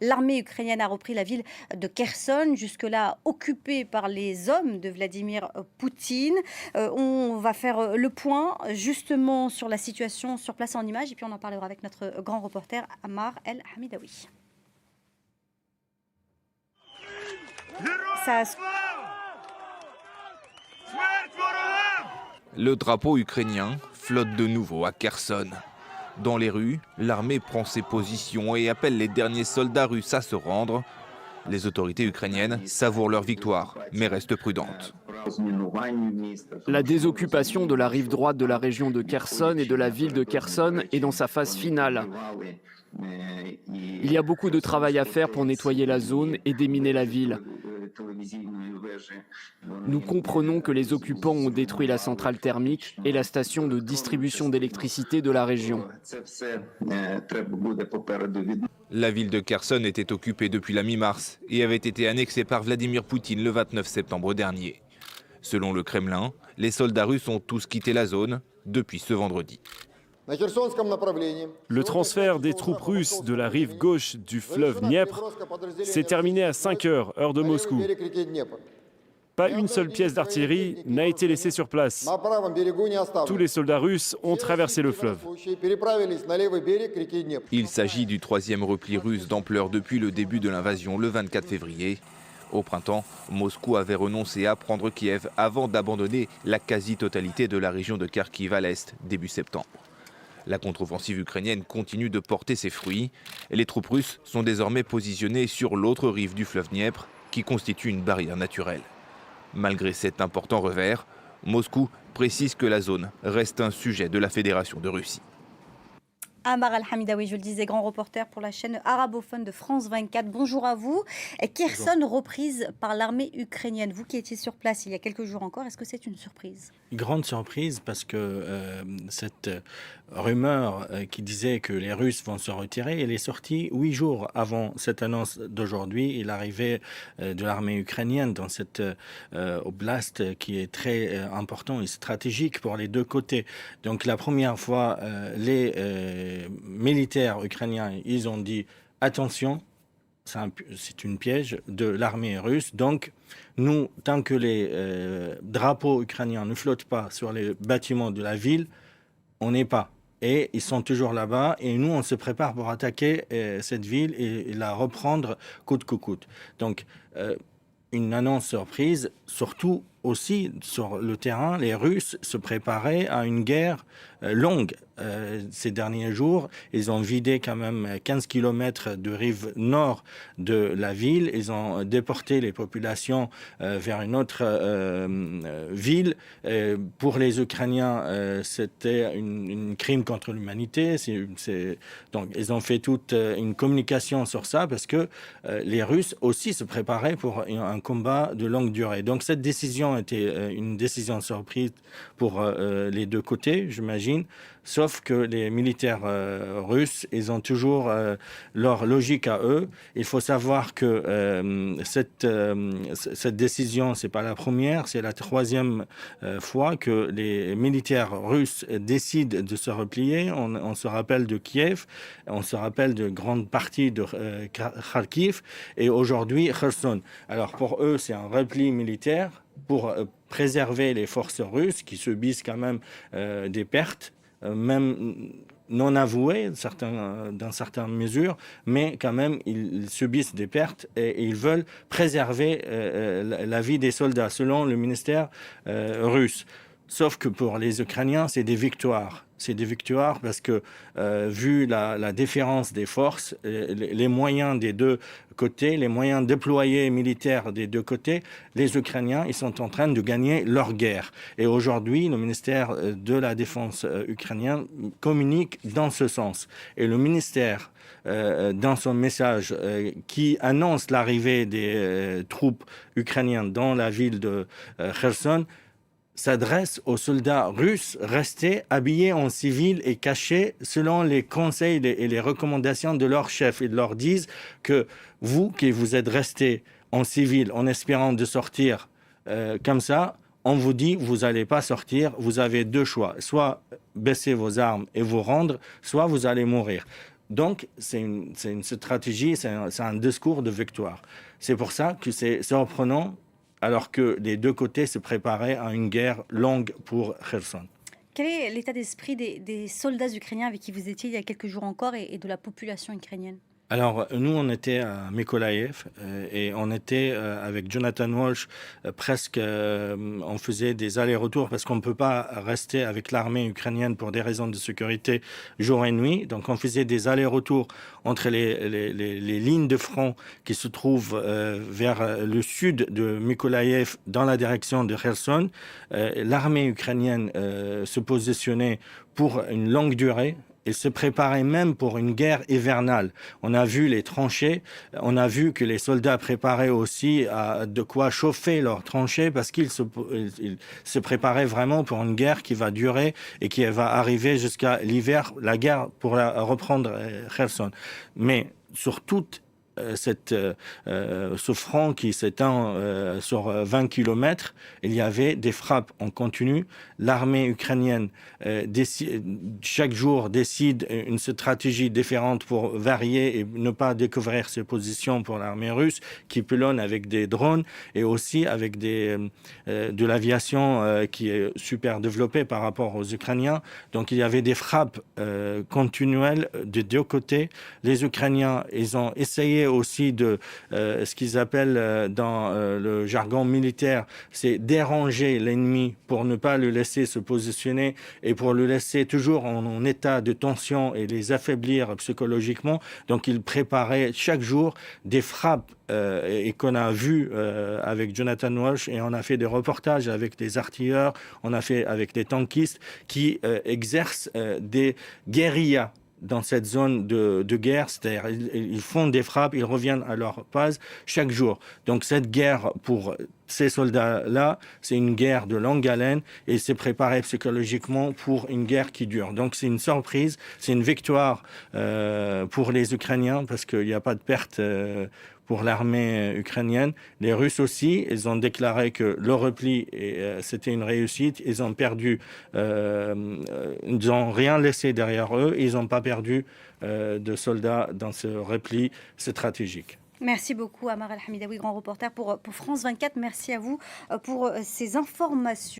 L'armée ukrainienne a repris la ville de Kherson, jusque-là occupée par les hommes de Vladimir Poutine. On va faire le point justement sur la situation sur place en images et puis on en parlera avec notre grand reporter Ammar El Hamidaoui. Ça Le drapeau ukrainien flotte de nouveau à Kherson. Dans les rues, l'armée prend ses positions et appelle les derniers soldats russes à se rendre. Les autorités ukrainiennes savourent leur victoire, mais restent prudentes. La désoccupation de la rive droite de la région de Kherson et de la ville de Kherson est dans sa phase finale. Il y a beaucoup de travail à faire pour nettoyer la zone et déminer la ville. Nous comprenons que les occupants ont détruit la centrale thermique et la station de distribution d'électricité de la région. La ville de Kherson était occupée depuis la mi-mars et avait été annexée par Vladimir Poutine le 29 septembre dernier. Selon le Kremlin, les soldats russes ont tous quitté la zone depuis ce vendredi. Le transfert des troupes russes de la rive gauche du fleuve Dniepr s'est terminé à 5 heures, heure de Moscou. Pas une seule pièce d'artillerie n'a été laissée sur place. Tous les soldats russes ont traversé le fleuve. Il s'agit du troisième repli russe d'ampleur depuis le début de l'invasion le 24 février. Au printemps, Moscou avait renoncé à prendre Kiev avant d'abandonner la quasi-totalité de la région de Kharkiv à l'est début septembre. La contre-offensive ukrainienne continue de porter ses fruits et les troupes russes sont désormais positionnées sur l'autre rive du fleuve Dniepr qui constitue une barrière naturelle. Malgré cet important revers, Moscou précise que la zone reste un sujet de la Fédération de Russie. Ammar El Hamidaoui, je le disais, grand reporter pour la chaîne arabophone de France 24. Bonjour à vous. Kherson reprise par l'armée ukrainienne. Vous qui étiez sur place il y a quelques jours encore, est-ce que c'est une surprise ? Grande surprise parce que cette rumeur qui disait que les Russes vont se retirer, elle est sortie 8 jours avant cette annonce d'aujourd'hui et l'arrivée de l'armée ukrainienne dans cette oblast qui est très important et stratégique pour les deux côtés. Donc la première fois, les militaires ukrainiens, ils ont dit attention, c'est une piège de l'armée russe. Donc, nous, tant que les drapeaux ukrainiens ne flottent pas sur les bâtiments de la ville, on n'est pas. Et ils sont toujours là-bas. Et nous, on se prépare pour attaquer cette ville et la reprendre coûte que coûte. Donc, une annonce surprise, surtout aussi sur le terrain, les Russes se préparaient à une guerre longue. Ces derniers jours, ils ont vidé quand même 15 kilomètres de rive nord de la ville. Ils ont déporté les populations vers une autre ville. Pour les Ukrainiens, c'était un crime contre l'humanité. Donc, ils ont fait toute une communication sur ça parce que les Russes aussi se préparaient pour un combat de longue durée. Donc, cette décision était une décision surprise pour les deux côtés, j'imagine. Sauf que les militaires russes, ils ont toujours leur logique à eux. Il faut savoir que cette décision, c'est pas la première, c'est la troisième fois que les militaires russes décident de se replier. On se rappelle de Kiev, on se rappelle de grandes parties de Kharkiv et aujourd'hui Kherson. Alors pour eux, c'est un repli militaire pour préserver les forces russes qui subissent quand même des pertes, même non avouées dans certaines mesures, mais quand même ils subissent des pertes et ils veulent préserver la vie des soldats, selon le ministère russe. Sauf que pour les Ukrainiens, c'est des victoires. C'est des victoires parce que, vu la différence des forces, les moyens des deux côtés, les moyens déployés militaires des deux côtés, les Ukrainiens, ils sont en train de gagner leur guerre. Et aujourd'hui, le ministère de la Défense ukrainien communique dans ce sens. Et le ministère, dans son message qui annonce l'arrivée des troupes ukrainiennes dans la ville de Kherson, s'adresse aux soldats russes restés habillés en civil et cachés selon les conseils et les recommandations de leur chef. Ils leur disent que vous, qui vous êtes restés en civil en espérant de sortir comme ça, on vous dit vous n'allez pas sortir, vous avez deux choix. Soit baisser vos armes et vous rendre, soit vous allez mourir. Donc, c'est une stratégie, c'est un discours de victoire. C'est pour ça que c'est surprenant, alors que les deux côtés se préparaient à une guerre longue pour Kherson. Quel est l'état d'esprit des soldats ukrainiens avec qui vous étiez il y a quelques jours encore et de la population ukrainienne? Alors, nous, on était à Mykolaïev et on était avec Jonathan Walsh presque, on faisait des allers-retours parce qu'on ne peut pas rester avec l'armée ukrainienne pour des raisons de sécurité jour et nuit. Donc, on faisait des allers-retours entre les lignes de front qui se trouvent vers le sud de Mykolaïev dans la direction de Kherson. L'armée ukrainienne se positionnait pour une longue durée. Il se préparait même pour une guerre hivernale. On a vu les tranchées, on a vu que les soldats préparaient aussi de quoi chauffer leurs tranchées parce qu'ils se préparaient vraiment pour une guerre qui va durer et qui va arriver jusqu'à l'hiver, la guerre pour reprendre Kherson. Mais sur toute ce front qui s'étend sur 20 km, il y avait des frappes en continu. L'armée ukrainienne chaque jour décide une stratégie différente pour varier et ne pas découvrir ses positions pour l'armée russe qui pelonne avec des drones et aussi avec de l'aviation qui est super développée par rapport aux Ukrainiens. Donc il y avait des frappes continuelles de deux côtés. Les Ukrainiens, ils ont essayé aussi de ce qu'ils appellent dans le jargon militaire, c'est déranger l'ennemi pour ne pas le laisser se positionner et pour le laisser toujours en état de tension et les affaiblir psychologiquement. Donc ils préparaient chaque jour des frappes et qu'on a vu avec Jonathan Walsh et on a fait des reportages avec des artilleurs, on a fait avec des tankistes qui exercent des guérillas dans cette zone de guerre, c'est-à-dire ils font des frappes, ils reviennent à leur base chaque jour. Donc cette guerre pour ces soldats-là, c'est une guerre de longue haleine et ils s'est préparé psychologiquement pour une guerre qui dure. Donc c'est une surprise, c'est une victoire pour les Ukrainiens parce qu'il n'y a pas de perte pour l'armée ukrainienne. Les Russes aussi, ils ont déclaré que le repli, c'était une réussite. Ils ont perdu, ils n'ont rien laissé derrière eux. Ils n'ont pas perdu de soldats dans ce repli stratégique. Merci beaucoup, Amar El Hamidaoui, grand reporter pour France 24. Merci à vous pour ces informations.